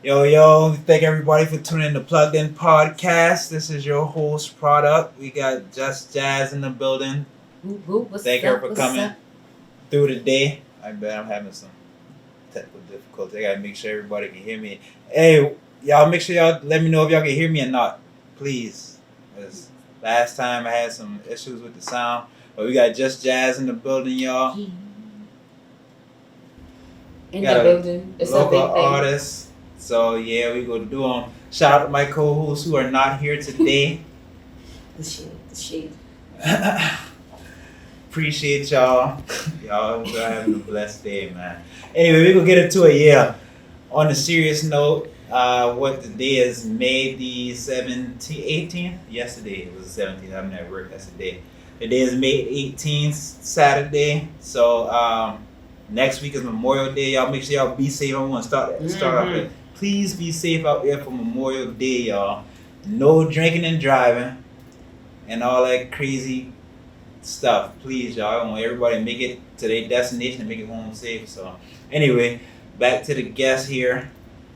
Yo, thank everybody for tuning in to Plugged In Podcast. This is your host, Product. We got Jus Jaz in the building. Whoop, whoop, what's Thank her up? for What's coming up? through the day. I bet I'm having some technical difficulties. I gotta make sure everybody can hear me. Hey, y'all make sure y'all let me know if y'all can hear me or not. Please. 'Cause last time I had some issues with the sound. But we got Jus Jaz in the building, y'all. In Got the a building. It's a local big thing. artist. So yeah, we gonna do them. Shout out to my co-hosts who are not here today. The shit. Appreciate y'all. Y'all hope y'all having a blessed day, man. Anyway, we gonna get into it. Yeah. On a serious note, what the day is, May the 17th, 18th? Yesterday it was the 17th. I'm at work. That's the day. The day is May 18th, Saturday. So next week is Memorial Day. Y'all make sure y'all be safe. I want to start off with, please be safe out there for Memorial Day, y'all. No drinking and driving and all that crazy stuff. Please, y'all. I want everybody to make it to their destination and make it home safe. So anyway, back to the guest here.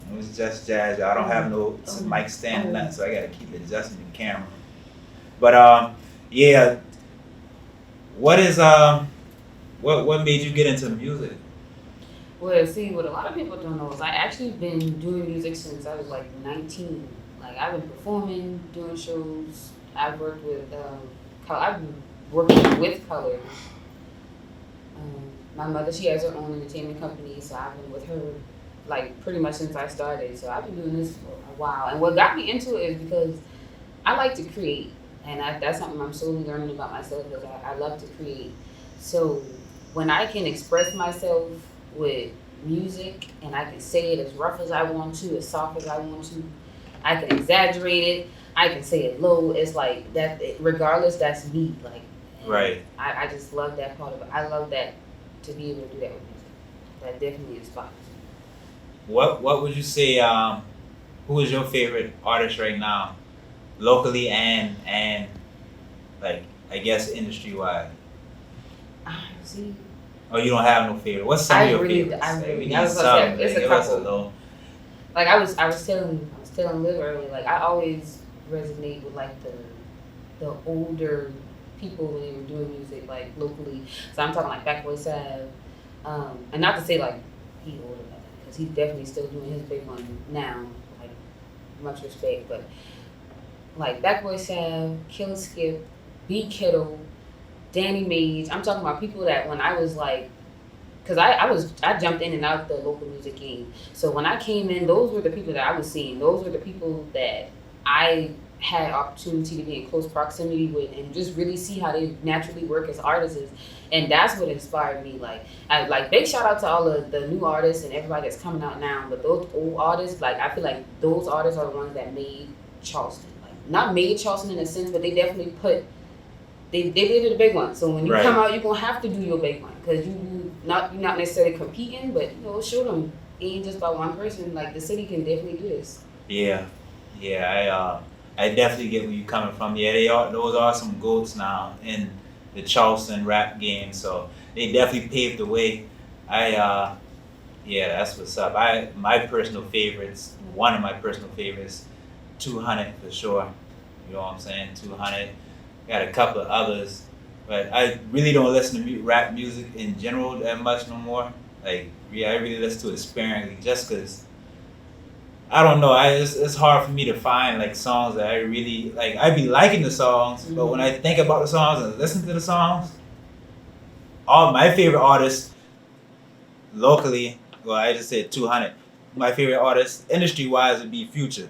It was Jus Jaz. Y'all. I don't have no mic stand or nothing, so I gotta keep adjusting the camera. But yeah. What is what made you get into music? Well, see, what a lot of people don't know is I actually been doing music since I was like 19. Like I've been performing, doing shows. I've worked with, I've been working with colors. My mother, she has her own entertainment company, so I've been with her like pretty much since I started. So I've been doing this for a while. And what got me into it is because I like to create, and that's something I'm slowly learning about myself because I love to create. So when I can express myself with music and I can say it as rough as I want to, as soft as I want to, I can exaggerate it, I can say it low. It's like that. Regardless, that's me. Like, Right. I just love that part of it. I love that to be able to do that with music. That definitely inspires me. What would you say? Who is your favorite artist right now, locally and like I guess industry wide? See, Oh, you don't have no favorite. What's some of your really, favorites? I Like, we really, need I was some. gonna say it's Like, a give us a couple. little. Like I was telling Liv earlier. Like I always resonate with like the older people when they were doing music like locally. So I'm talking like Backboy Sav, and not to say like he older because he's definitely still doing his big one now. Like much respect, but like Backboy Sav, Killer Skip, B Kettle, Danny Mays. I'm talking about people that when I was like, because I jumped in and out the local music game. So when I came in, those were the people that I was seeing. Those were the people that I had opportunity to be in close proximity with and just really see how they naturally work as artists. And that's what inspired me. Like I like big shout out to all of the new artists and everybody that's coming out now. But those old artists, like I feel like those artists are the ones that made Charleston. Like not made Charleston in a sense, but they definitely put they did the big one. So when you Right. come out, you're gonna have to do your big one because you're not necessarily competing, but show them it ain't just about one person. Like the city can definitely do this. Yeah, yeah. I definitely get where you're coming from. Yeah, they are. Those are some goats now in the Charleston rap game. So they definitely paved the way. Yeah, that's what's up. My personal favorites. One of my personal favorites, 200 for sure. You know what I'm saying? 200. Got a couple of others, but I really don't listen to rap music in general that much no more. Like, yeah, I really listen to it sparingly, just cause I don't know. It's hard for me to find like songs that I really like. I be liking the songs, but when I think about the songs and listen to the songs, all my favorite artists locally, well, I just said 200. My favorite artists industry wise would be Future.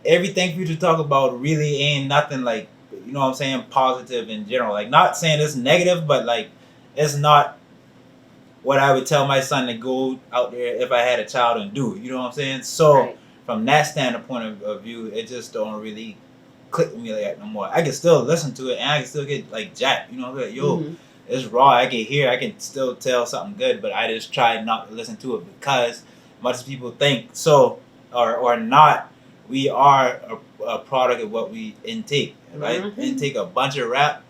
Everything Future talk about really ain't nothing like, you know what I'm saying, positive in general. Like, not saying it's negative, but like it's not what I would tell my son to go out there if I had a child and do. You know what I'm saying? So Right. from that standpoint of view, it just don't really click with me like that no more. I can still listen to it and I can still get like jacked. You know, like, yo, it's raw. I can hear. I can still tell something good, but I just try not to listen to it because much as people think so or not, we are a product of what we intake. If I intake a bunch of rap,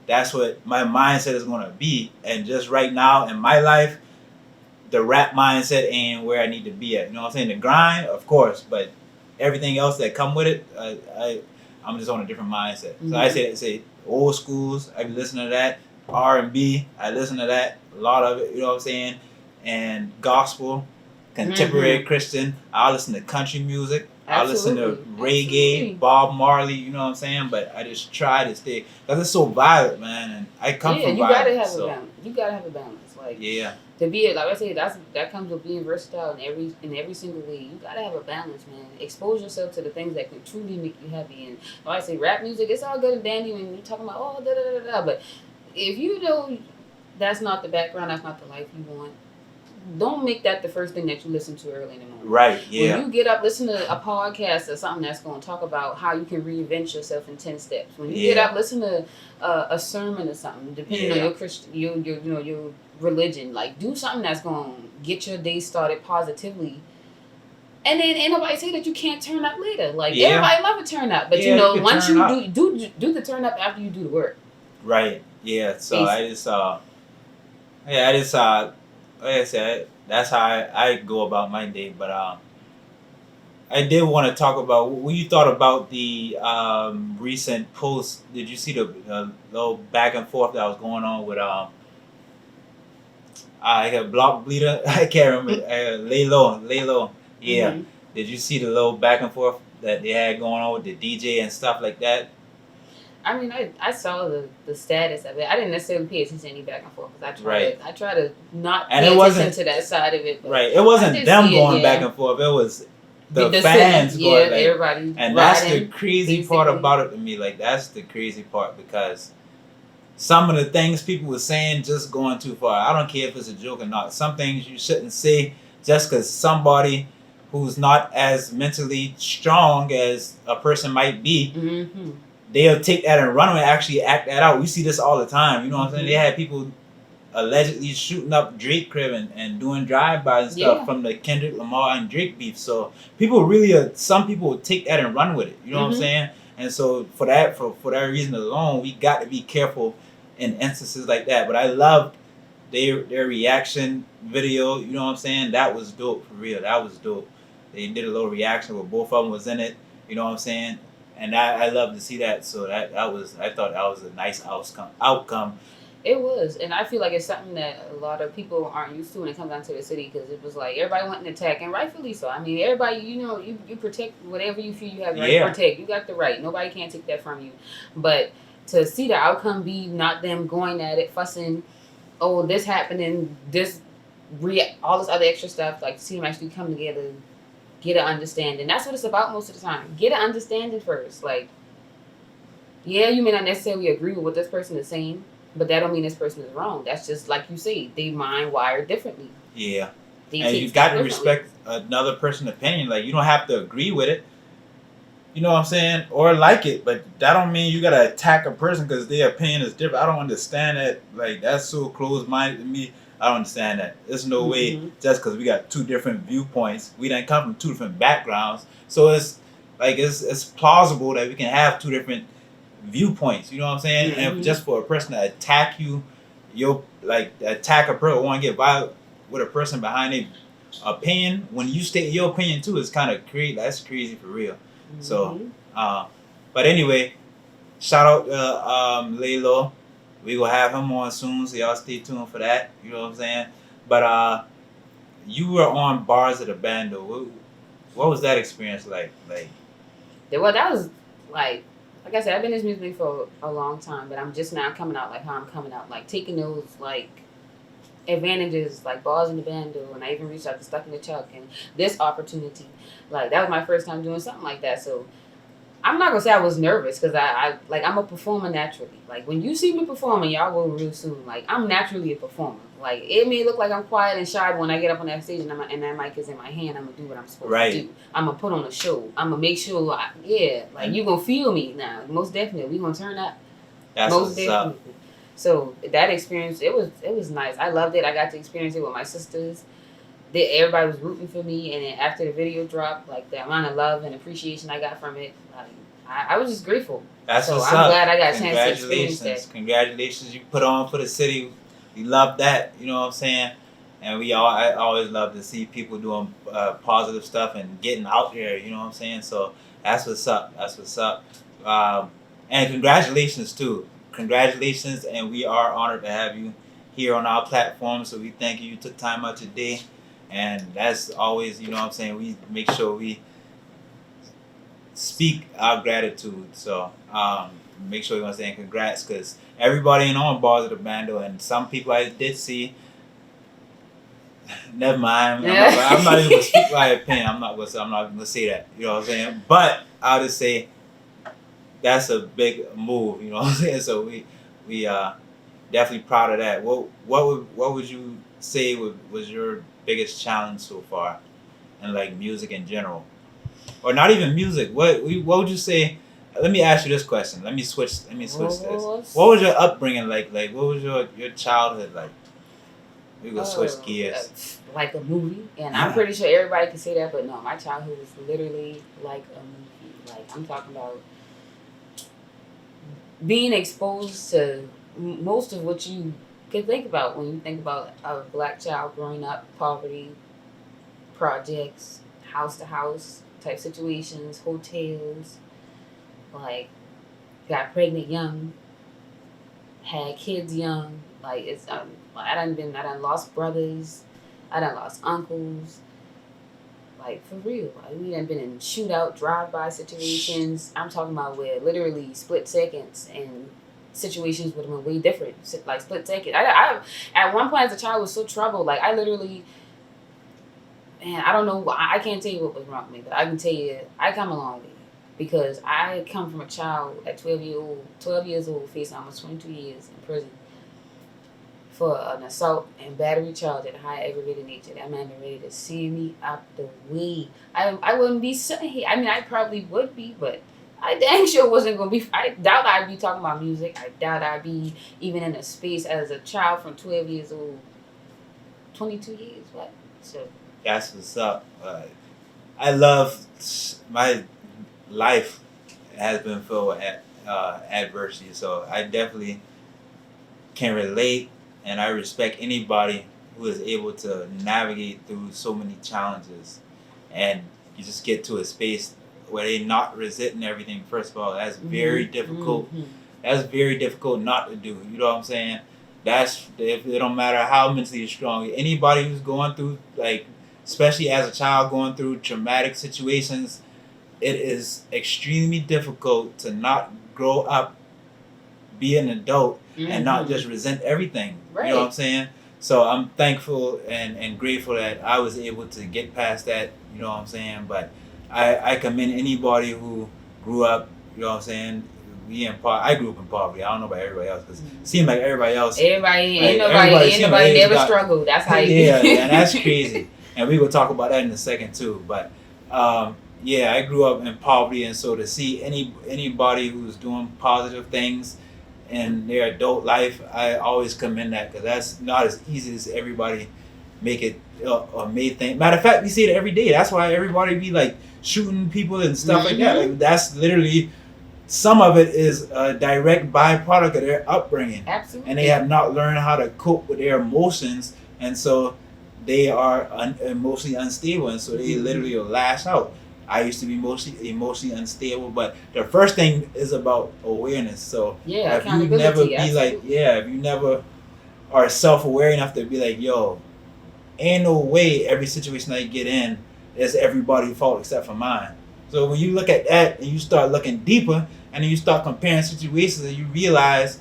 that's what my mindset is going to be. And just right now in my life, the rap mindset ain't where I need to be at. You know what I'm saying? The grind, of course, but everything else that come with it, I'm just on a different mindset. Mm-hmm. So I say old schools. I be listening to that. R&B, I listen to that, a lot of it. You know what I'm saying? And gospel, contemporary Christian. I listen to country music. I listen to reggae, Bob Marley. You know what I'm saying? But I just try to stay because it's so violent, man. And I come from violence. A balance. You gotta have a balance. Like yeah. To be like I say, that comes with being versatile in every single way. You gotta have a balance, man. Expose yourself to the things that can truly make you happy. And like I say, rap music, it's all good and dandy when you're talking about da da da da. But if you know that's not the background, that's not the life you want, don't make that the first thing that you listen to early in the morning. Right, yeah. When you get up, listen to a podcast or something that's going to talk about how you can reinvent yourself in 10 steps. When you get up, listen to a sermon or something, depending on your Christian, your religion. Like, do something that's going to get your day started positively. And then ain't nobody say that you can't turn up later. Like, everybody love a turn up. But, once you do the turn up after you do the work. Right. Yeah, so basically. Like I said, that's how I go about my day. But I did want to talk about what you thought about the recent post. Did you see the little back and forth that was going on with I got Block Bleeder? I can't remember. Lay low. Yeah. Mm-hmm. Did you see the little back and forth that they had going on with the DJ and stuff like that? I mean, I saw the status of it. I didn't necessarily pay attention to any back and forth because I try to not pay attention to that side of it. Right. It wasn't them going back and forth. It was the fans going. Like, everybody. And that's the crazy part about it to me. Like, that's the crazy part because some of the things people were saying just going too far. I don't care if it's a joke or not. Some things you shouldn't say just because somebody who's not as mentally strong as a person might be. Mm-hmm. They'll take that and run and actually act that out. We see this all the time. You know what I'm saying? They had people allegedly shooting up Drake crib and doing drive-bys and stuff from the Kendrick Lamar and Drake beef. So people really, some people will take that and run with it. You know what I'm saying? And so for that reason alone, we got to be careful in instances like that. But I loved their reaction video. You know what I'm saying? That was dope for real. That was dope. They did a little reaction where both of them was in it. You know what I'm saying? And I love to see that. So I thought that was a nice outcome. It was. And I feel like it's something that a lot of people aren't used to when it comes down to the city because it was like everybody went and attack, and rightfully so. I mean, everybody, you protect whatever you feel you have the right to protect. You got the right. Nobody can take that from you. But to see the outcome be not them going at it, fussing, oh, this happening, all this other extra stuff, like to see them actually come together, get an understanding. That's what it's about most of the time. Get an understanding first. Like, yeah, you may not necessarily agree with what this person is saying, but that don't mean this person is wrong. That's just like you say, they mind wired differently. Yeah. And you got to respect another person's opinion. Like, you don't have to agree with it. You know what I'm saying? Or like it, but that don't mean you got to attack a person because their opinion is different. I don't understand that. Like, that's so close-minded to me. I don't understand that. There's no way just because we got two different viewpoints. We didn't come from two different backgrounds. So it's like it's plausible that we can have two different viewpoints. You know what I'm saying? And just for a person to attack you, attack a person, want to get violent with a person behind their opinion. When you state your opinion too, it's kind of crazy. That's crazy for real. So, but anyway, shout out to Laylo. We will have him on soon, so y'all stay tuned for that. You know what I'm saying? But you were on Bars of the Bando. What was that experience like? Well, that was like I said, I've been in this music for a long time, but I'm just now coming out like how I'm coming out, like taking those like advantages, like Bars in the Bando, and I even reached out to Stuck in the Chuck and this opportunity. Like that was my first time doing something like that, so. I'm not gonna say I was nervous because I'm a performer naturally. Like when you see me performing, y'all will real soon. Like I'm naturally a performer. Like it may look like I'm quiet and shy, but when I get up on that stage and that mic is in my hand, I'm gonna do what I'm supposed to do. I'm gonna put on a show. I'm gonna make sure, you gonna feel me now. Most definitely, we gonna turn up. That's most definitely. Up. So that experience, it was nice. I loved it. I got to experience it with my sisters. Everybody was rooting for me, and then after the video dropped, like the amount of love and appreciation I got from it, like I was just grateful. That's so what's I'm up. glad I got a chance to experience that. Congratulations, you put on for the city. We love that. You know what I'm saying? And I always love to see people doing positive stuff and getting out there. You know what I'm saying? So that's what's up. That's what's up. And congratulations too. Congratulations, and we are honored to have you here on our platform. So we thank you. You took time out your day, and that's always, you know what I'm saying. We make sure we speak our gratitude. So make sure you want to say congrats, because everybody ain't on bars of the bando, and some people I did see. Never mind. I'm not even gonna speak my opinion. I'm not gonna say that. You know what I'm saying? But I'll just say that's a big move. You know what I'm saying? So we definitely proud of that. What would you say was your biggest challenge so far, in like music in general, or not even music? What would you say? Let me ask you this question. Let me switch this. What was your upbringing like? Like, what was your childhood like? We gonna switch gears. Like a movie, and I'm pretty sure everybody can say that, but no, my childhood was literally like a movie. Like, I'm talking about being exposed to most of what you can think about when you think about a black child growing up, poverty, projects, house to house type situations, hotels, like got pregnant young, had kids young. Like, it's I done lost brothers, I done lost uncles. Like, for real, like, we done been in shootout, drive-by situations. I'm talking about where literally split seconds, and situations would have been way different. Like, split second. I at one point as a child was so troubled. Like, I literally, man, I don't know. I can't tell you what was wrong with me, but I can tell you I come a long way, because I come from a child at 12 years old, facing almost 22 years in prison for an assault and battery charge at a high aggravated nature. That man been ready to see me out the way. I wouldn't be sitting here. I mean, I probably would be, but I dang sure wasn't going to be. I doubt I'd be talking about music. I doubt I'd be even in a space as a child from 12 years old. 22 years, what? So that's what's up. I love my life has been filled with adversity, so I definitely can relate. And I respect anybody who is able to navigate through so many challenges, and you just get to a space where they not resenting everything. First of all, that's very difficult. Mm-hmm. That's very difficult not to do. You know what I'm saying? It don't matter how mentally strong. Anybody who's going through, like, especially as a child going through traumatic situations, it is extremely difficult to not grow up, be an adult, and not just resent everything. Right. You know what I'm saying? So I'm thankful and grateful that I was able to get past that. You know what I'm saying? But I commend anybody who grew up. You know what I'm saying? I grew up in poverty. I don't know about everybody else, because it seemed like everybody else. Ain't nobody never struggled. That's how you. Yeah, and that's crazy. And we will talk about that in a second too. But yeah, I grew up in poverty, and so to see anybody who's doing positive things in their adult life, I always commend that, because that's not as easy as everybody make it or made thing. Matter of fact, we see it every day. That's why everybody be like shooting people and stuff like that. Like, that's literally, some of it is a direct byproduct of their upbringing. Absolutely. And they have not learned how to cope with their emotions, and so they are emotionally unstable, and so they literally will lash out. I used to be emotionally unstable, but the first thing is about awareness. So yeah, if you never be like, if you never are self-aware enough to be like, yo, ain't no way every situation I get in is everybody's fault except for mine. So when you look at that and you start looking deeper, and then you start comparing situations, and you realize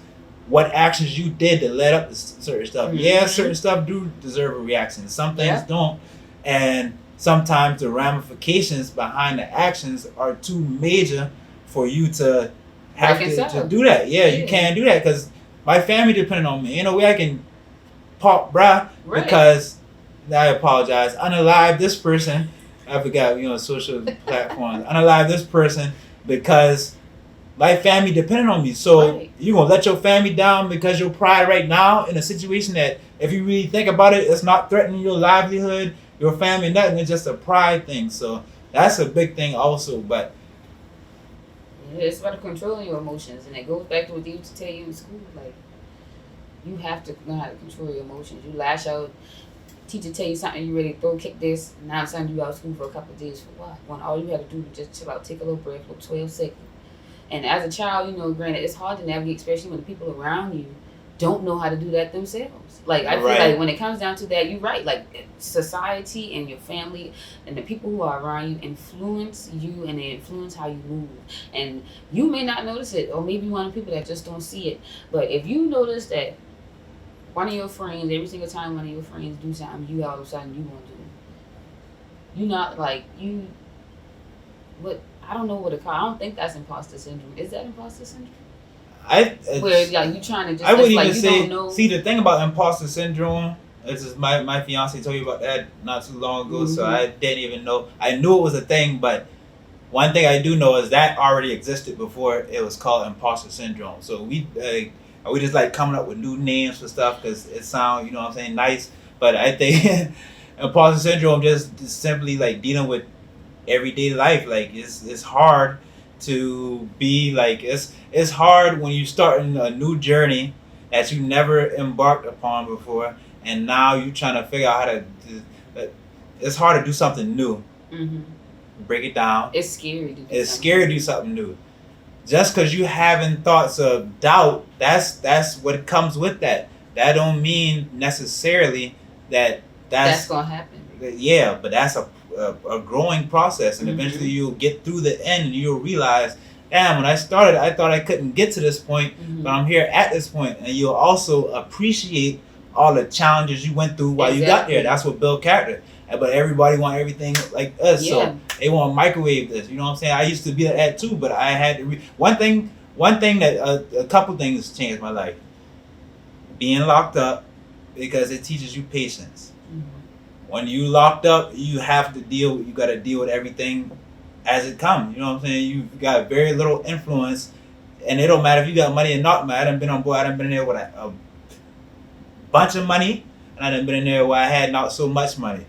what actions you did that led up to certain stuff. Yeah, certain stuff do deserve a reaction. Some things don't. And sometimes the ramifications behind the actions are too major for you to have to do that. Yeah, you can't do that, because my family depending on me. Ain't no way I can pop bruh because, I apologize, unalive this person. I forgot, social platforms. Unalive this person because my family depending on me. So you gonna let your family down because your pride right now in a situation that, if you really think about it, it's not threatening your livelihood, your family, nothing. It's just a pride thing. So that's a big thing also. But it's about controlling your emotions, and it goes back to what they used to tell you in school. Like, you have to learn how to control your emotions. You lash out teacher tell you something, you ready to throw kick this. Now I'm saying you out of school for a couple of days for what? When all you had to do was just chill out, take a little breath for 12 seconds. And as a child, granted, it's hard to navigate, especially when the people around you don't know how to do that themselves. Like, I feel like when it comes down to that, you're right. Like, society and your family and the people who are around you influence you and they influence how you move. And you may not notice it, or maybe one of the people that just don't see it. But if you notice that one of your friends, every single time one of your friends do something, you all of a sudden you want to do it. You're not like, what, I don't know what to call it. I don't think that's imposter syndrome. Is that imposter syndrome? Where like you trying to just, I wouldn't even like, say. See, the thing about imposter syndrome, this is my fiance told you about that not too long ago, so I didn't even know. I knew it was a thing, but one thing I do know is that already existed before it was called imposter syndrome. So we just like coming up with new names for stuff because it sounds, what I'm saying, nice. But I think imposter syndrome just simply like dealing with everyday life. Like it's hard to be like it's hard when you're starting a new journey that you never embarked upon before, and now you're trying to figure out how to. It's hard to do something new. Mm-hmm. Break it down. It's scary. To do something new. Just because you having thoughts of doubt, that's what comes with that. That don't mean necessarily that's gonna happen. Yeah, but that's a growing process, and eventually you'll get through the end and you'll realize, damn, when I started I thought I couldn't get to this point, but I'm here at this point. And you'll also appreciate all the challenges you went through while you got there. That's what built character. But everybody want everything like us, so they want to microwave this. You know what I'm saying? I used to be like that too, but I had to one thing that a couple things changed my life. Being locked up, because it teaches you patience. When you locked up, you got to deal with everything as it comes. You know what I'm saying? You got very little influence, and it don't matter if you got money or not. Man, I done been on board. I done been in there with a bunch of money, and I done been in there where I had not so much money.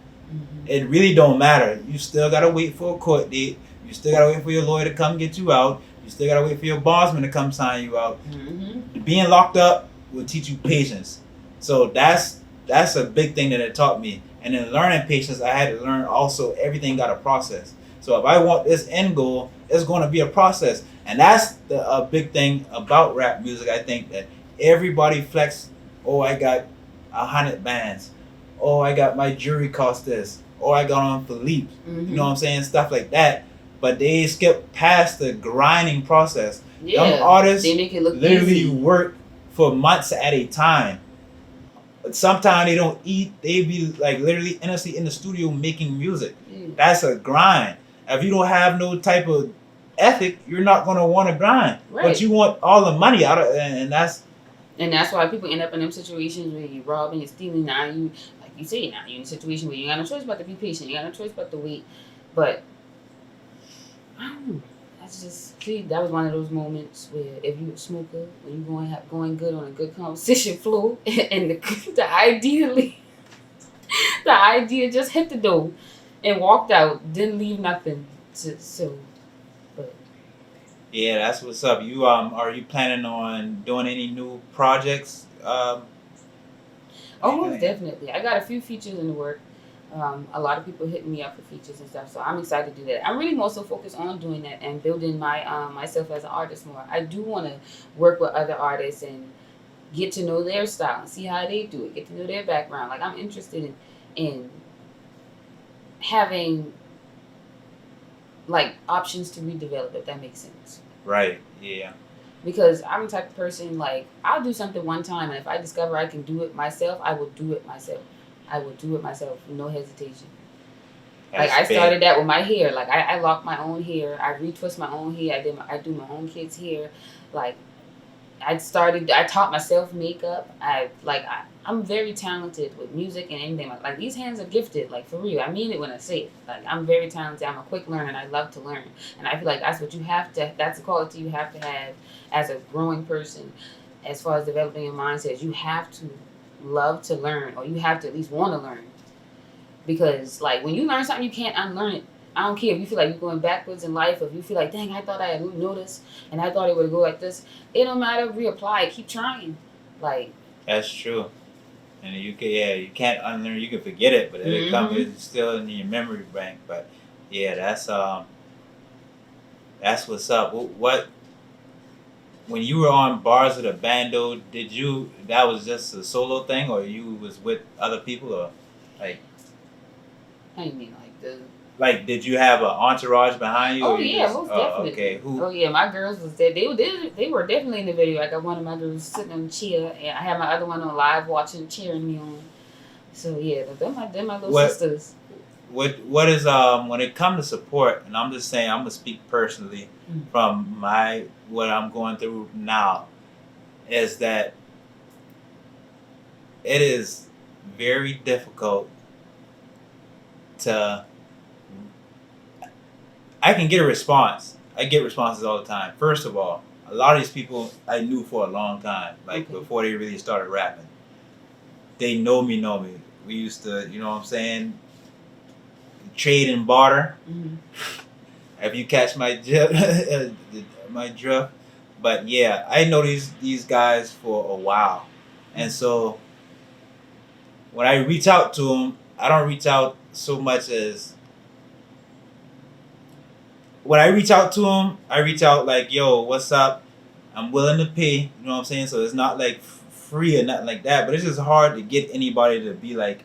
It really don't matter. You still gotta wait for a court date. You still gotta wait for your lawyer to come get you out. You still gotta wait for your bondsman to come sign you out. Being locked up will teach you patience. So that's a big thing that it taught me. And in learning patience, I had to learn also everything got a process. So if I want this end goal, it's going to be a process. And that's a big thing about rap music. I think that everybody flex. Oh, I got 100 bands. Oh, I got my jewelry cost this. Oh, I got on Philippe. You know what I'm saying? Stuff like that. But they skip past the grinding process. Young artists they make it look literally easy. Work for months at a time. But sometimes they don't eat. They be like literally innocently in the studio making music. That's a grind. If you don't have no type of ethic, you're not going to want to grind. Right. But you want all the money out of it, and that's why people end up in them situations where you're robbing and stealing. Now you, like you say, now you're in a situation where you got no choice but to be patient. You got no choice but to wait. But I don't know. That's just, see, that was one of those moments where if you a smoker, when you're going good on a good conversation flow, and the idea just hit the door and walked out, didn't leave nothing. But yeah, that's what's up. You are you planning on doing any new projects? Most definitely. I got a few features in the work. A lot of people hitting me up for features and stuff, so I'm excited to do that. I'm really more so focused on doing that and building my myself as an artist more. I do want to work with other artists and get to know their style and see how they do it, get to know their background. Like, I'm interested in having like options to redevelop, if that makes sense. Right, yeah. Because I'm the type of person, like, I'll do something one time, and if I discover I can do it myself, I will do it myself. I will do it myself with no hesitation. That's like, I started that with my hair. Like, I lock my own hair. I retwist my own hair. I do my own kids' hair. Like, I taught myself makeup. I'm very talented with music and anything. Like, these hands are gifted. Like, for real. I mean it when I say it. Like, I'm very talented. I'm a quick learner, and I love to learn. And I feel like that's what you have to, that's a quality you have to have as a growing person. As far as developing your mindset, you have to love to learn, or you have to at least want to learn. Because, like, when you learn something, you can't unlearn it. I don't care if you feel like you're going backwards in life, or if you feel like, dang, I thought I had noticed, and I thought it would go like this. It don't matter. Reapply. Keep trying. Like, that's true. And you can't unlearn. You can forget it, but it comes. It's still in your memory bank. But yeah, that's what's up. What when you were on Bars of the Bando, that was just a solo thing, or you was with other people, or like? How do you mean, like the? Like, did you have an entourage behind you? Oh yeah, most definitely. Okay, who? Oh yeah, my girls was there. They were definitely in the video. Like, I one of my girls sitting on the chair, and I had my other one on live watching, cheering me on. So yeah, they're my little sisters. What is when it comes to support, and I'm just saying, I'm gonna speak personally from what I'm going through now, is that it is very difficult to. I can get a response. I get responses all the time. First of all, a lot of these people I knew for a long time, like before they really started rapping. They know me. We used to, you know what I'm saying, trade and barter. If you catch my drift. But yeah, I know these guys for a while. And so when I reach out to them, I don't reach out so much as when I reach out to them, I reach out like, yo, what's up? I'm willing to pay. You know what I'm saying? So it's not like free or nothing like that. But it's just hard to get anybody to be like,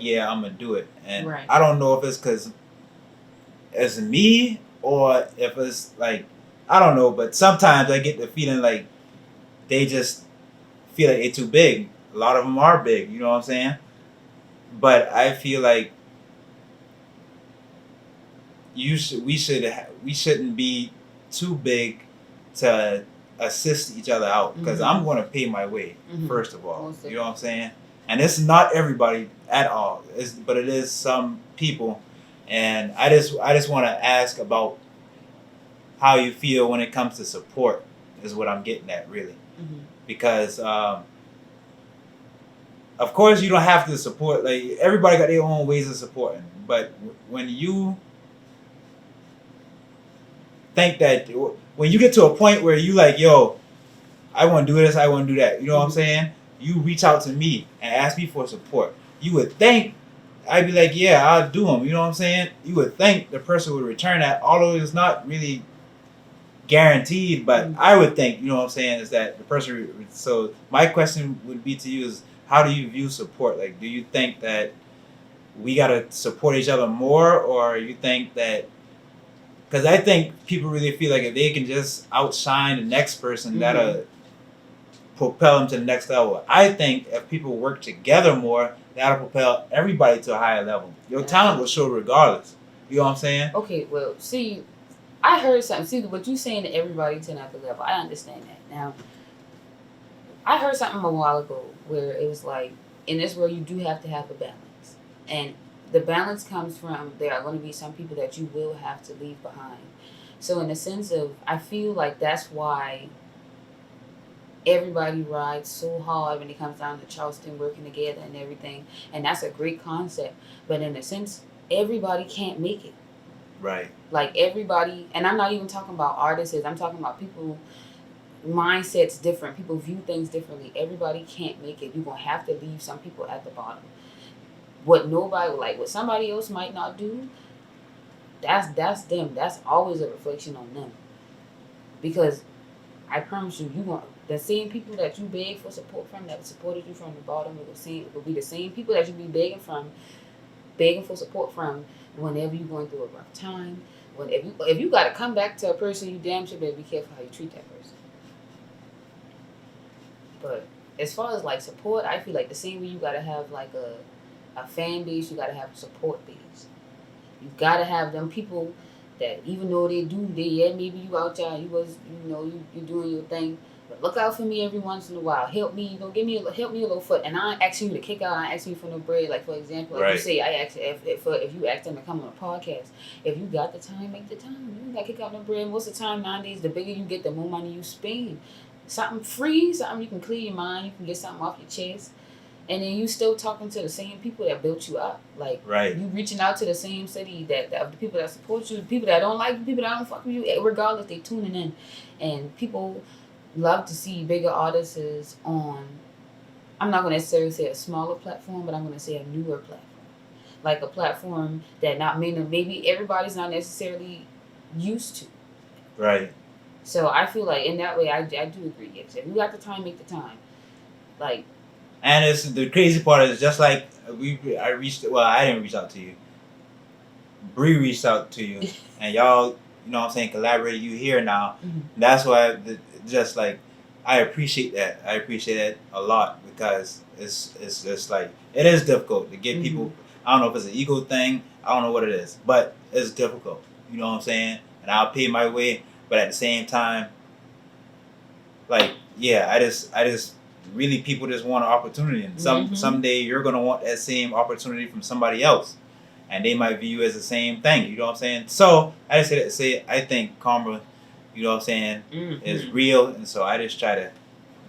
yeah, I'm gonna do it. And I don't know if it's because it's me or if it's like, I don't know. But sometimes I get the feeling like they just feel like they're too big. A lot of them are big. You know what I'm saying? But I feel like we shouldn't be too big to assist each other out, because I'm going to pay my way first of all. You know what I'm saying? And it's not everybody at all. But it is some people, and I just want to ask about how you feel when it comes to support. Is what I'm getting at, really, because of course you don't have to support. Like, everybody got their own ways of supporting, but when you think that when you get to a point where you like, yo, I want to do this, I want to do that, you know what I'm saying? You reach out to me and ask me for support. You would think I'd be like, yeah, I'll do them. You know what I'm saying? You would think the person would return that, although it's not really guaranteed. But I would think, you know what I'm saying, is that the person. So my question would be to you is, how do you view support? Like, do you think that we gotta support each other more, or you think that? Because I think people really feel like if they can just outshine the next person, that'll propel them to the next level. I think if people work together more, that'll propel everybody to a higher level. Your talent will show regardless. You know what I'm saying? Okay, well, see, I heard something. See, what you saying to everybody to another level, I understand that. Now, I heard something a while ago where it was like, in this world, you do have to have a balance. And the balance comes from, there are going to be some people that you will have to leave behind. So in the sense of, I feel like that's why everybody rides so hard when it comes down to Charleston working together and everything. And that's a great concept. But in a sense, everybody can't make it. Right. Like, everybody, and I'm not even talking about artists, I'm talking about people, mindsets different. People view things differently. Everybody can't make it. You're going to have to leave some people at the bottom. What somebody else might not do, that's them. That's always a reflection on them. Because I promise you, the same people that you beg for support from, that supported you from the bottom, will be the same people that you be begging for support from whenever you're going through a rough time. If you got to come back to a person, you damn sure better be careful how you treat that person. But as far as like support, I feel like the same way you got to have like a fan base, you got to have a support base. You got to have them people that even though maybe you out there, you doing your thing, but look out for me every once in a while. Help me, help me a little foot. And I ain't asking you to kick out, I ain't asking you for no bread. Like, for example, like you say, I ask if you ask them to come on a podcast. If you got the time, make the time. You ain't got to kick out no bread. Most of the time nowadays, the bigger you get, the more money you spend. Something free, something you can clear your mind, you can get something off your chest. And then you still talking to the same people that built you up. Like, you reaching out to the same city that the people that support you, the people that don't like you, people that don't fuck with you, regardless, they tuning in. And people love to see bigger artists on I'm not going to necessarily say a smaller platform, but I'm going to say a newer platform. Like a platform that not maybe everybody's not necessarily used to. Right. So I feel like in that way, I do agree. Yes, if you got the time, make the time. Like, and it's the crazy part is just like I reached. Well, I didn't reach out to you. Bree reached out to you, and y'all, you know what I'm saying, collaborated. You here now. mm-hmm. That's why, just like, I appreciate that. I appreciate that a lot because it's like it is difficult to get mm-hmm. people. I don't know if it's an ego thing. I don't know what it is, but it's difficult. You know what I'm saying? And I'll pay my way, but at the same time, like, yeah, I just really people just want an opportunity, and someday you're gonna want that same opportunity from somebody else, and they might view you as the same thing. You know what I'm saying? So I just say that to say I think karma, you know what I'm saying, is real, and so I just try to.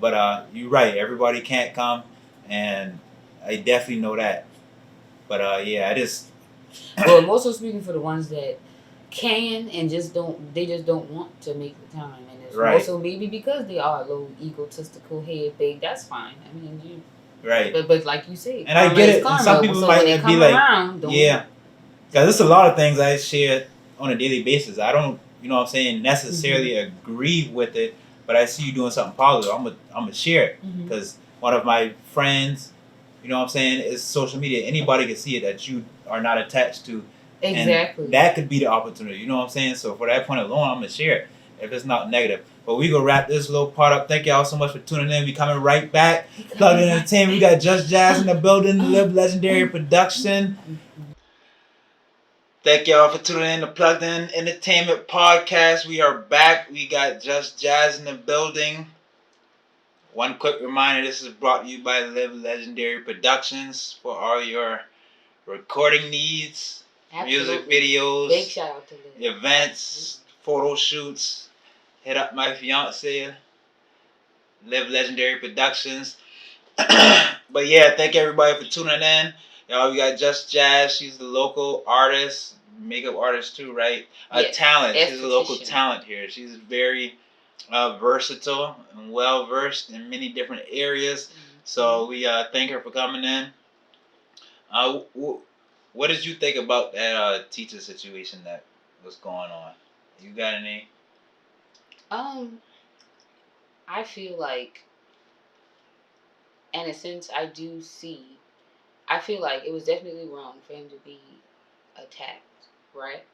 But you're right. Everybody can't come, and I definitely know that. But yeah, I just. Well, I'm also speaking for the ones that can and just don't. They just don't want to make the time, and it's Right. also maybe because they are a little egotistical, head big. That's fine. I mean, you. Right. But like you say, And I get it. Karma. And some people so might when they be come like, around, yeah. Because there's a lot of things I share on a daily basis. I don't, you know what I'm saying, necessarily agree with it, but I see you doing something positive. I'm gonna share it. Because one of my friends, you know what I'm saying, is social media. Anybody can see it that you are not attached to. Exactly. And that could be the opportunity. You know what I'm saying? So for that point alone, I'm going to share it if it's not negative. But we going to wrap this little part up. Thank y'all so much for tuning in. We coming right back. Plugged In Entertainment. We got Jus Jaz in the building. Live Legendary Production. Thank y'all for tuning in to Plugged In Entertainment Podcast. We are back. We got Jus Jaz in the building. One quick reminder, this is brought to you by Live Legendary Productions for all your recording needs, music videos, big shout out to Liv. Events, photo shoots. Hit up my fiance, Live Legendary Productions. But yeah, thank everybody for tuning in. Y'all, we got Jus Jaz. She's the local artist, makeup artist too, right? Yes, talent. She's a local talent here. She's very versatile and well versed in many different areas. So we thank her for coming in. What did you think about that teacher situation that was going on? You got any? I feel like, in a sense, I do see. I feel like it was definitely wrong for him to be attacked, right?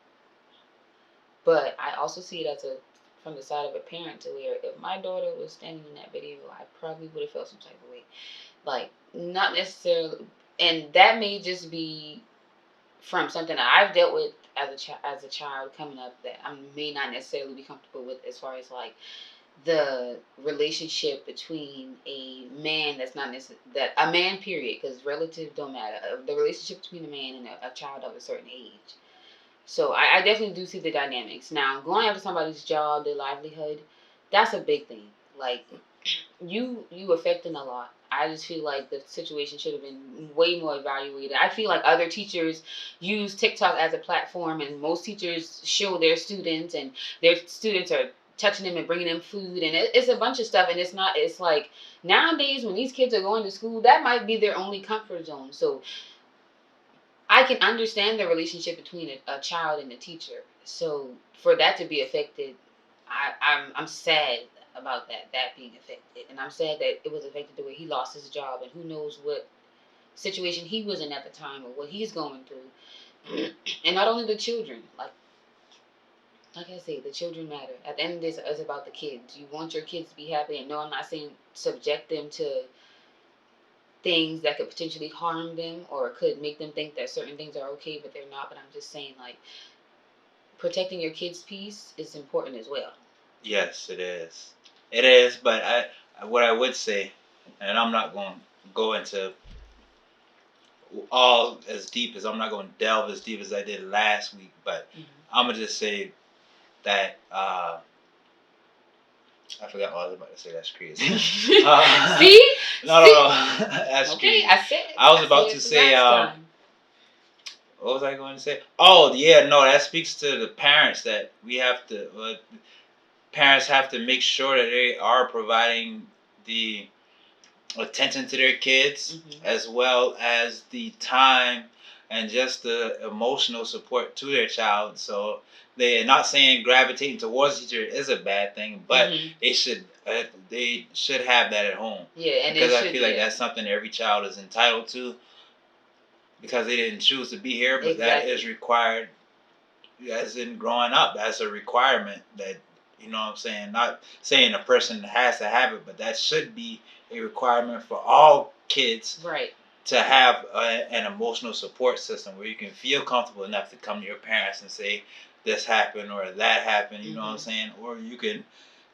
But I also see it as from the side of a parent to where if my daughter was standing in that video, I probably would have felt some type of way. Like, not necessarily, and that may just be from something that I've dealt with as a child coming up that I may not necessarily be comfortable with, as far as like the relationship between a man that's not necessarily that a man period, because relative don't matter, the relationship between a man and a child of a certain age. So I definitely do see the dynamics. Now, going after somebody's job, their livelihood, that's a big thing. Like, you affecting a lot. I just feel like the situation should have been way more evaluated. I feel like other teachers use TikTok as a platform, and most teachers show their students, and their students are touching them and bringing them food, and it's a bunch of stuff. And it's like nowadays when these kids are going to school, that might be their only comfort zone. So I can understand the relationship between a child and a teacher. So for that to be affected, I'm sad about that being affected, and I'm sad that it was affected the way he lost his job, and who knows what situation he was in at the time or what he's going through. And not only the children, like I say, the children matter. At the end of this, it's about the kids. You want your kids to be happy, and no, I'm not saying subject them to things that could potentially harm them or could make them think that certain things are okay, but they're not. But I'm just saying, like, protecting your kids' peace is important as well. Yes, it is. It is, but what I would say, and I'm not going to go into all as deep as I'm not going to delve as deep as I did last week, but I'm gonna just say that I forgot what I was about to say. That's crazy. See? No. That's okay, crazy. I said. I was about to say. What was I going to say? Oh yeah, no. That speaks to the parents that we have to. Parents have to make sure that they are providing the attention to their kids, Mm-hmm. as well as the time and just the emotional support to their child. So they're not saying gravitating towards each other is a bad thing, but Mm-hmm. they should have that at home. Yeah, and because they I should, feel like yeah. that's something every child is entitled to because they didn't choose to be here, but that Exactly. is required as in growing up. That's a requirement that, you know what I'm saying? Not saying a person has to have it, but that should be a requirement for all kids Right. to have an emotional support system where you can feel comfortable enough to come to your parents and say this happened or that happened, you know what I'm saying? Or you can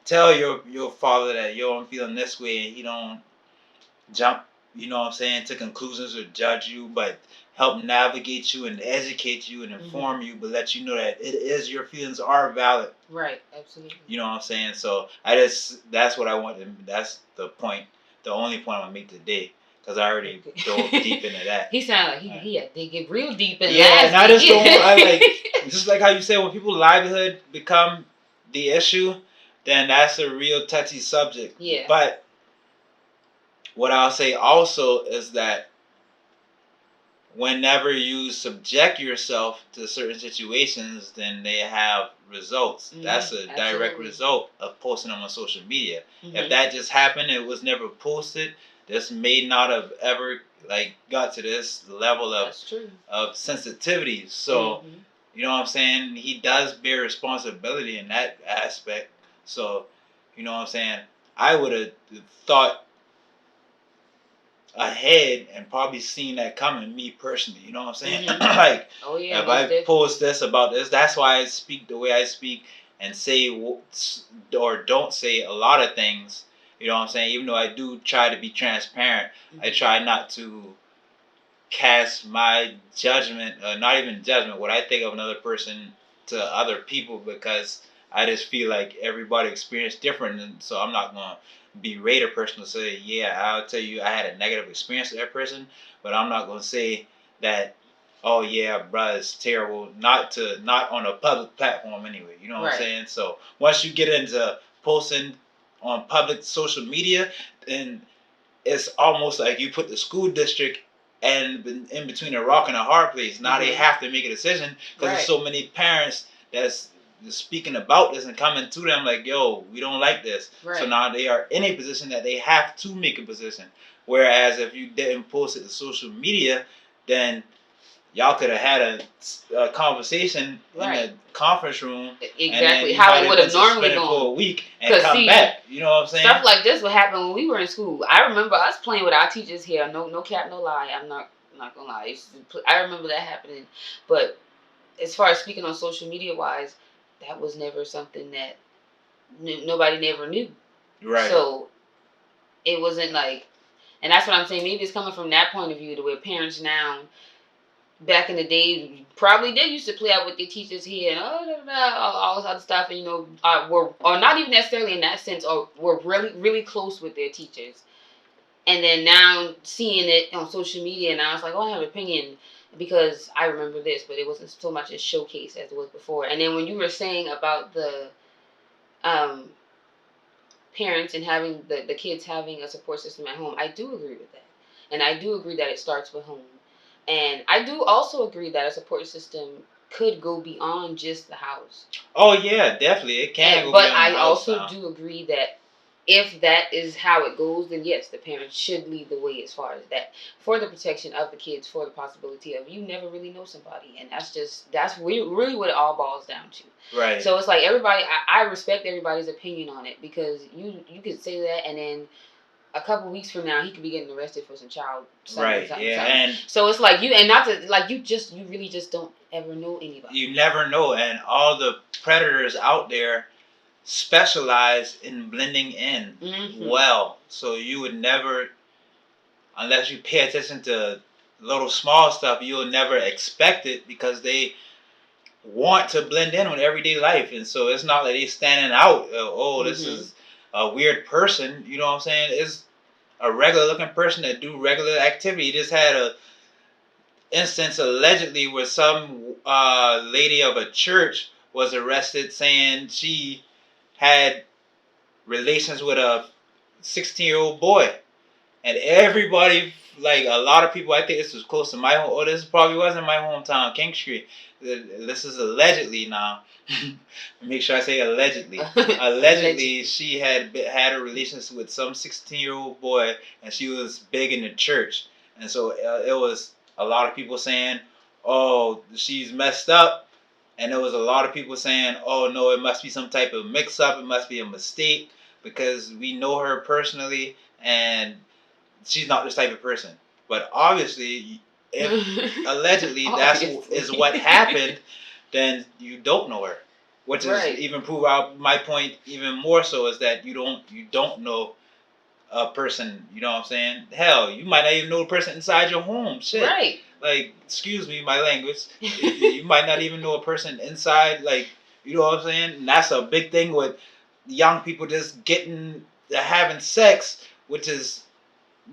tell your father that, yo, I'm feeling this way, and he don't jump, you know what I'm saying, to conclusions or judge you, but help navigate you and educate you and inform you, but let you know that it is, your feelings are valid. Right, absolutely. You know what I'm saying? So that's what I want. That's the point. The only point I'm gonna make today, because I already dove deep into that. He sounded like he had to get real deep in yeah, and I just don't. I like just like how you said, when people's livelihood become the issue, then that's a real touchy subject. Yeah. But what I'll say also is that whenever you subject yourself to certain situations, then they have results. That's a direct result of posting them on social media. If that just happened, it was never posted, this may not have ever like got to this level of sensitivity. So you know what I'm saying? He does bear responsibility in that aspect. So, you know what I'm saying? I would have thought ahead and probably seen that coming, me personally, you know what I'm saying? Like, if I post this about this, that's why I speak the way I speak and say or don't say a lot of things, you know what I'm saying? Even though I do try to be transparent, I try not to cast my judgment, not even judgment, what I think of another person to other people, because I just feel like everybody experienced different, and so I'm not gonna berate a person to say, yeah, I'll tell you I had a negative experience with that person, but I'm not gonna say that, oh yeah, bruh, it's terrible. Not on a public platform anyway. You know what I'm saying? So once you get into posting on public social media, then it's almost like you put the school district and in between a rock and a hard place. Now they have to make a decision because there's so many parents that's speaking about this and coming to them like, yo, we don't like this. So now they are in a position that they have to make a position. Whereas if you didn't post it to social media, then y'all could have had a conversation in a conference room. Exactly how it would have normally gone for a week and come back. You know what I'm saying? Stuff like this would happen when we were in school. I remember us playing with our teachers here. No cap, no lie. I'm not gonna lie. I remember that happening. But as far as speaking on social media wise, that was never something that nobody never knew. Right. So it wasn't like, and that's what I'm saying. Maybe it's coming from that point of view to where parents now, back in the day, probably did used to play out with their teachers here and all this other stuff, and were, or not even necessarily in that sense, or were really really close with their teachers. And then now seeing it on social media, now it's like, oh, I have an opinion because I remember this, but it wasn't so much a showcase as it was before. And then when you were saying about the parents and having the kids having a support system at home, I do agree with that. And I do agree that it starts with home. And I do also agree that a support system could go beyond just the house. Oh yeah, definitely. It can go but beyond I the house also now. do agree that if that is how it goes, then yes, the parents should lead the way as far as that, for the protection of the kids, for the possibility of you never really know somebody, and that's really what it all boils down to. Right. So it's like everybody, I respect everybody's opinion on it, because you could say that, and then a couple weeks from now he could be getting arrested for some child something. And so it's like you, and not to like you really just don't ever know anybody. You never know, and all the predators out there specialize in blending in well. So you would never, unless you pay attention to little small stuff, you'll never expect it because they want to blend in with everyday life. And so it's not like they standing out, this is a weird person, you know what I'm saying? It's a regular looking person that do regular activity. You just had a instance allegedly where some lady of a church was arrested saying she had relations with a 16-year-old boy. and everybody, like a lot of people, I think this was close to my home. Oh, this probably wasn't my hometown, King Street. This is allegedly now. Make sure I say allegedly. Allegedly, she had a relationship with some 16-year-old boy, and she was big in the church, and so it was a lot of people saying, "Oh, she's messed up." And there was a lot of people saying, "Oh no, it must be some type of mix-up. It must be a mistake because we know her personally, and she's not this type of person." But obviously, if allegedly that's is what happened, then you don't know her, which is even prove out my point even more. So is that you don't know a person. You know what I'm saying? Hell, you might not even know a person inside your home. Shit. Right. Like, excuse me, my language. You might not even know a person inside. Like, you know what I'm saying? And that's a big thing with young people just having sex, which is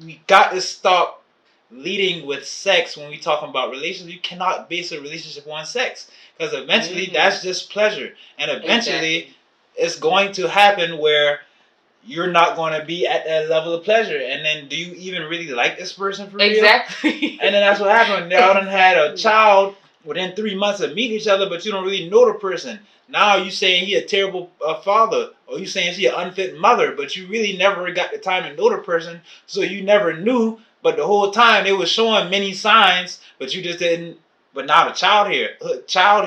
we got to stop leading with sex when we talking about relationships. You cannot base a relationship on sex because eventually that's just pleasure, and eventually it's going to happen where you're not going to be at that level of pleasure. And then do you even really like this person for real? Exactly. And then that's what happened. Y'all done had a child within 3 months of meeting each other, but you don't really know the person. Now you saying he a terrible father, or you saying she an unfit mother, but you really never got the time to know the person, so you never knew. But the whole time they was showing many signs, but you just didn't. But now the child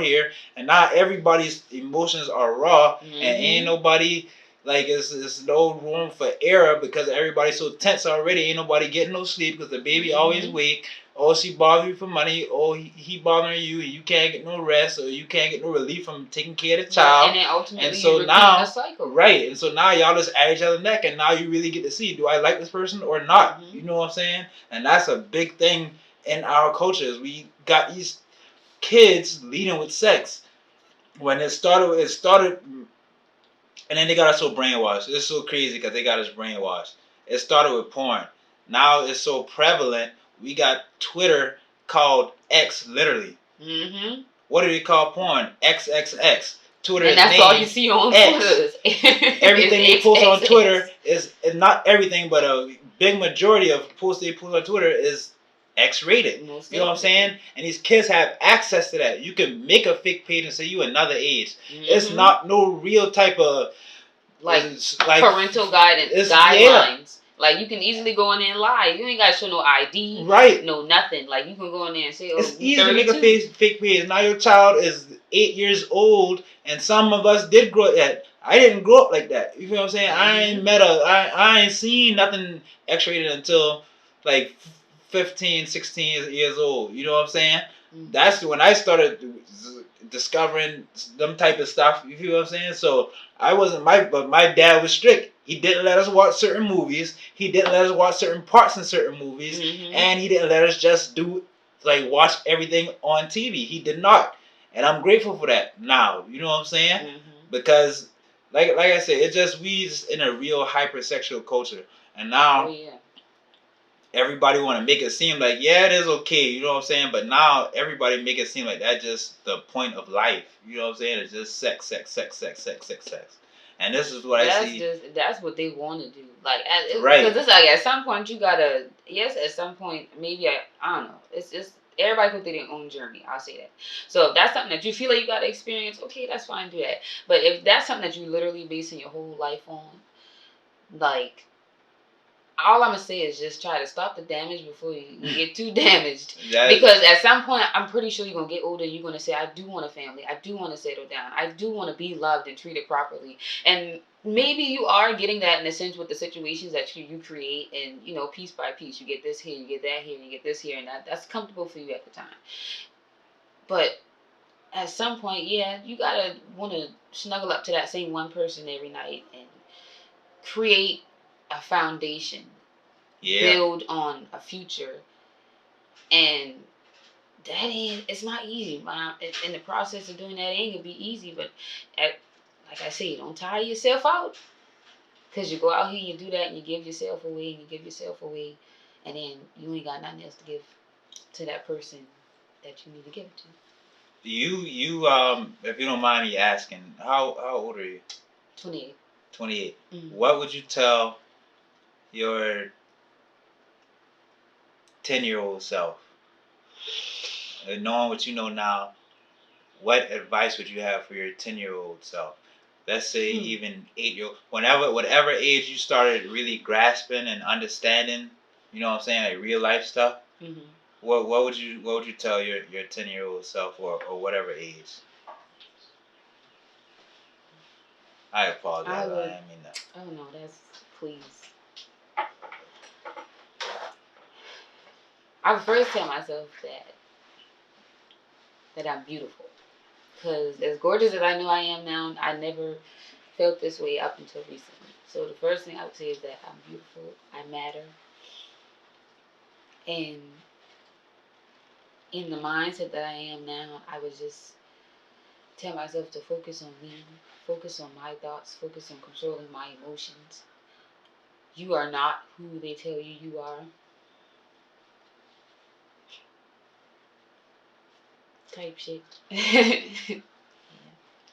here, and now everybody's emotions are raw, and ain't nobody. Like it's no room for error because everybody's so tense already. Ain't nobody getting no sleep because the baby always wake. Oh, she bothering you for money. Oh, he bothering you, and you can't get no rest, or you can't get no relief from taking care of the child. And then ultimately, and so you now, a cycle. Right, and so now y'all just at each other's neck, and now you really get to see, do I like this person or not? You know what I'm saying? And that's a big thing in our cultures. We got these kids leading with sex. When it started. And then they got us so brainwashed. It's so crazy because they got us brainwashed. It started with porn. Now it's so prevalent. We got Twitter called X, literally. What do they call porn? XXX. Twitter and is that's named all you see on X. Twitter. Everything they post on Twitter is not everything, but a big majority of posts they post on Twitter is X-rated. You know what I'm saying? And these kids have access to that. You can make a fake page and say you another age. It's not no real type of like parental guidance guidelines. Yeah. Like you can easily go in there and lie. You ain't gotta show no ID, right? No nothing. Like you can go in there and say, "Oh, it's easy to make a fake page." Now your child is 8 years old, and some of us did grow up. I didn't grow up like that. You feel what I'm saying? I ain't seen nothing X-rated until like 15, 16 years old. You know what I'm saying? That's when I started discovering them type of stuff. You feel what I'm saying? So I wasn't but my dad was strict. He didn't let us watch certain movies. He didn't let us watch certain parts in certain movies, and he didn't let us just watch everything on TV. He did not, and I'm grateful for that now. You know what I'm saying? Because like I said, we just in a real hypersexual culture, and now everybody want to make it seem like, yeah, it is okay, you know what I'm saying? But now everybody make it seem like that's just the point of life. You know what I'm saying? It's just sex. And this is what I see. That's what they want to do. Like, right. Because it's like at some point you gotta, at some point, maybe, I don't know. It's just, everybody go through their own journey. I'll say that. So if that's something that you feel like you gotta experience, okay, that's fine, do that. But if that's something that you literally basing your whole life on, like, all I'm gonna say is just try to stop the damage before you get too damaged. Because at some point, I'm pretty sure you're gonna get older and you're gonna say, I do want a family. I do want to settle down. I do want to be loved and treated properly. And maybe you are getting that in a sense with the situations that you create, and piece by piece, you get this here, you get that here, you get this here, and that's comfortable for you at the time. But at some point, you gotta want to snuggle up to that same one person every night and create a foundation, build on a future, and it's not easy. In the process of doing that, it ain't gonna be easy. But like I say, don't tire yourself out, because you go out here, you do that, and you give yourself away, and then you ain't got nothing else to give to that person that you need to give it to. You if you don't mind me asking, how old are you? 28. 28. What would you tell your 10-year-old self, and knowing what you know now, what advice would you have for your 10-year-old self? Let's say even 8-year-old, whatever age you started really grasping and understanding, you know what I'm saying, like real life stuff. Mm-hmm. What would you tell your 10-year-old self, or whatever age? I apologize. I I would. didn't mean that. Oh no, that's please. I would first tell myself that I'm beautiful. Because as gorgeous as I know I am now, I never felt this way up until recently. So the first thing I would say is that I'm beautiful, I matter, and in the mindset that I am now, I would just tell myself to focus on me, focus on my thoughts, focus on controlling my emotions. You are not who they tell you you are. Type shit. Yeah.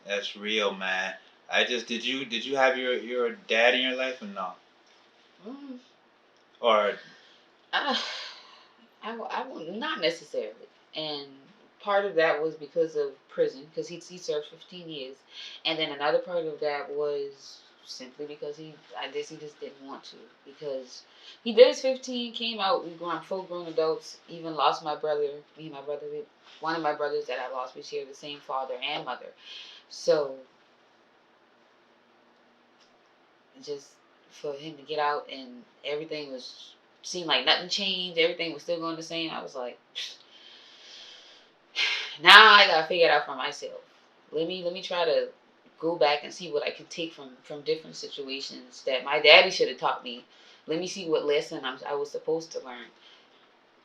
That's real, man. I just did you have your dad in your life or no? Mm. Or Uh, not necessarily. And part of that was because of prison, because he served 15 years. And then another part of that was simply because I guess he just didn't want to. Because he did his 15, came out, we grown full grown adults, even lost my brother, me and my brother, one of my brothers that I lost, we share the same father and mother. So just for him to get out and everything was seemed like nothing changed, everything was still going the same. I was like, now I gotta figure it out for myself. Let me try to go back and see what I can take from different situations that my daddy should have taught me. Let me see what lesson I was supposed to learn.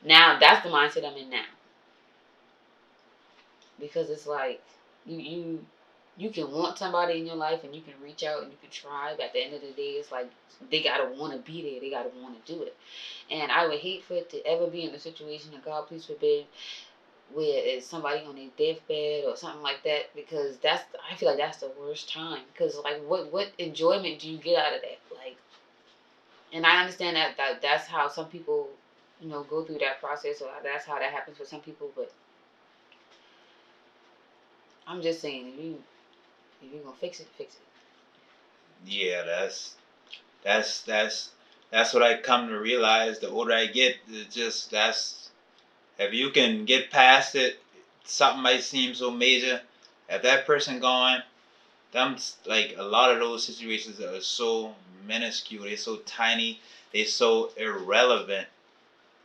Now that's the mindset I'm in now, because it's like you can want somebody in your life and you can reach out and you can try, but at the end of the day, it's like they gotta want to be there. They gotta want to do it. And I would hate for it to ever be in a situation, and God please forbid, where it's somebody on their deathbed or something like that, because I feel like that's the worst time. Because like what enjoyment do you get out of that? Like, and I understand that's how some people, go through that process, or that's how that happens for some people. But I'm just saying, if you're gonna fix it, fix it. yeah, that's what I come to realize. The older I get, it's just that's if you can get past it, something might seem so major. If that person gone, them like a lot of those situations are so minuscule. They're so tiny. They're so irrelevant,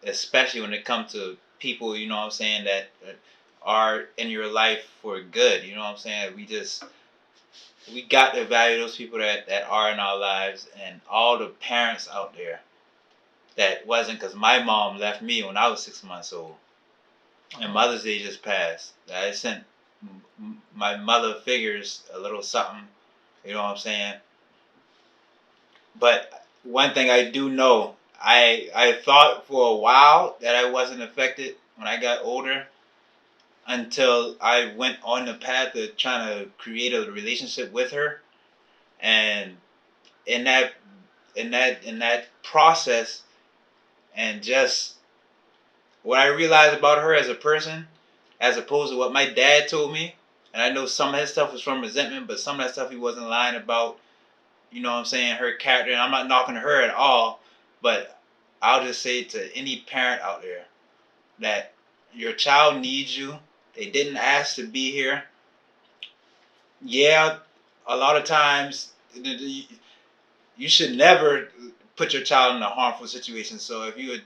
especially when it comes to people. You know what I'm saying, that are in your life for good. You know what I'm saying. We got to value those people that are in our lives, and all the parents out there that wasn't, because my mom left me when I was 6 months old, and Mother's Day just passed. I sent my mother figures a little something, you know what I'm saying. But one thing I do know, I thought for a while that I wasn't affected when I got older, until I went on the path of trying to create a relationship with her, and in that process, and just what I realized about her as a person, as opposed to what my dad told me. And I know some of his stuff was from resentment, but some of that stuff he wasn't lying about. You know what I'm saying? Her character, and I'm not knocking her at all, but I'll just say to any parent out there that your child needs you. They didn't ask to be here. Yeah, a lot of times you should never put your child in a harmful situation. So if you would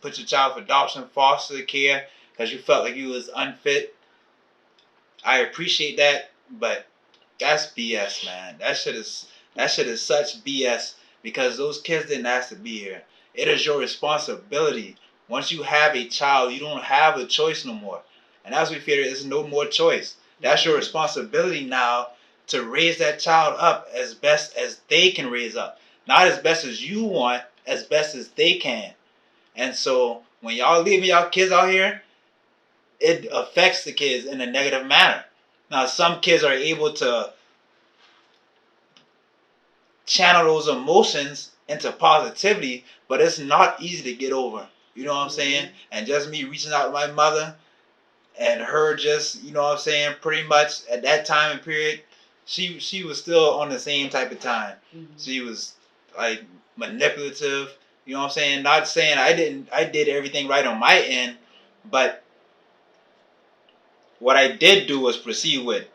put your child for adoption, foster care, because you felt like you was unfit, I appreciate that, but that's BS, man. That shit is such BS, because those kids didn't ask to be here. It is your responsibility. Once you have a child, you don't have a choice no more. And as we feel, there's no more choice. That's your responsibility now, to raise that child up as best as they can raise up. Not as best as you want, as best as they can. And so when y'all leaving y'all kids out here, it affects the kids in a negative manner. Now, some kids are able to channel those emotions into positivity, but it's not easy to get over. You know what I'm saying? And just me reaching out to my mother and her just, you know what I'm saying, pretty much at that time and period, she was still on the same type of time. She was like manipulative, you know what I'm saying? Not saying I did everything right on my end, but what I did do was proceed with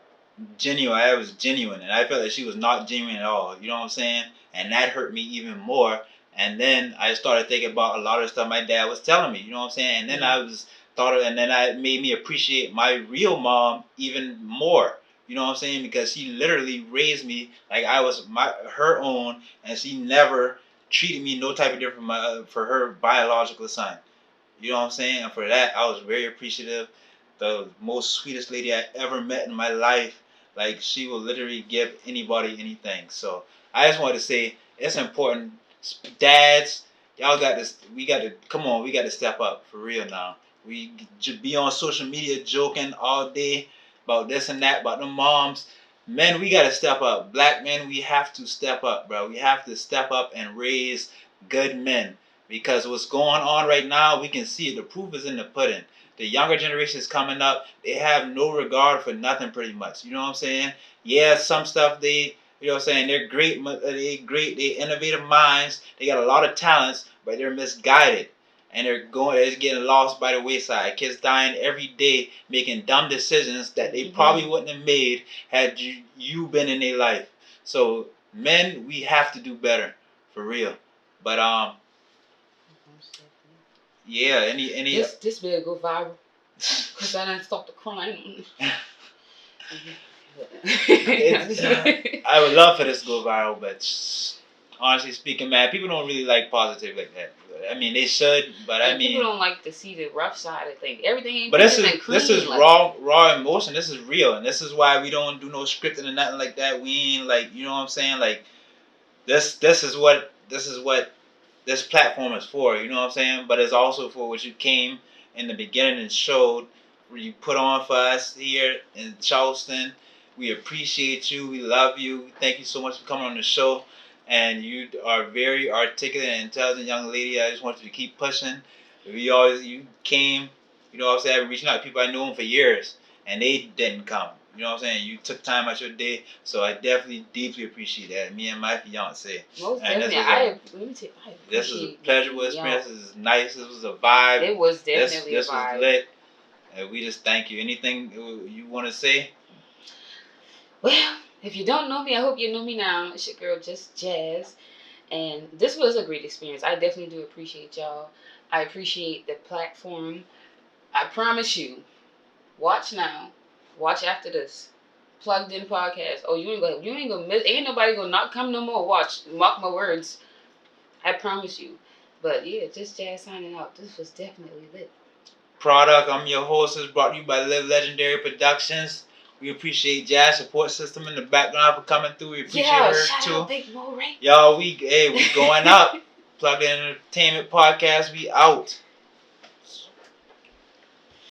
genuine. I was genuine, and I felt that she was not genuine at all. You know what I'm saying? And that hurt me even more. And then I started thinking about a lot of stuff my dad was telling me. You know what I'm saying? And then and then I made me appreciate my real mom even more. You know what I'm saying? Because she literally raised me like I was her own, and she never treated me no type of different for her biological son. You know what I'm saying? And for that, I was very appreciative. The most sweetest lady I ever met in my life. Like, she will literally give anybody anything. So I just wanted to say it's important. Dads, y'all got this. We got to come on. We got to step up for real now. We just be on social media joking all day about this and that about the moms. Men, we got to step up. Black men, we have to step up, bro. We have to step up and raise good men. Because what's going on right now, we can see it. The proof is in the pudding. The younger generations coming up, they have no regard for nothing pretty much. You know what I'm saying? Yeah, some stuff you know what I'm saying, they're great, they innovative minds, they got a lot of talents, but they're misguided. And they're getting lost by the wayside. Kids dying every day, making dumb decisions that they probably wouldn't have made had you been in their life. So men, we have to do better, for real. But yeah, any this better go viral, cause I done stopped the crying. I would love for this to go viral, but honestly speaking, man, people don't really like positive like that. I mean, they should, but I mean, people don't like to see the rough side of things. Everything ain't. But this is like, raw emotion. This is real, and this is why we don't do no scripting and nothing like that. We ain't like, you know what I'm saying, like this is what this platform is for, you know what I'm saying? But it's also for what you came in the beginning and showed, where you put on for us here in Charleston. We appreciate you. We love you. Thank you so much for coming on the show. And you are a very articulate and intelligent young lady. I just want you to keep pushing. You came, you know what I'm saying? I've been reaching out to people I known for years, and they didn't come. You know what I'm saying? You took time out your day, so I definitely deeply appreciate that. Me and my fiance. Most definitely. This was a pleasurable experience. This is nice. This was a vibe. It was definitely a vibe. This was lit. And we just thank you. Anything you want to say? Well, if you don't know me, I hope you know me now. It's your girl, Jus Jaz. And this was a great experience. I definitely do appreciate y'all. I appreciate the platform. I promise you, watch now. Watch after this. Plugged In podcast. Oh, you ain't gonna miss. Ain't nobody gonna not come no more. Watch. Mark my words. I promise you. But yeah, Jus Jaz signing out. This was definitely lit. Product. I'm your host. Is brought to you by Live Legendary Productions. We appreciate Jazz support system in the background for coming through. We appreciate her shout too. Out Big Mo, right? Y'all, we going up. Plugged In Entertainment Podcast. We out.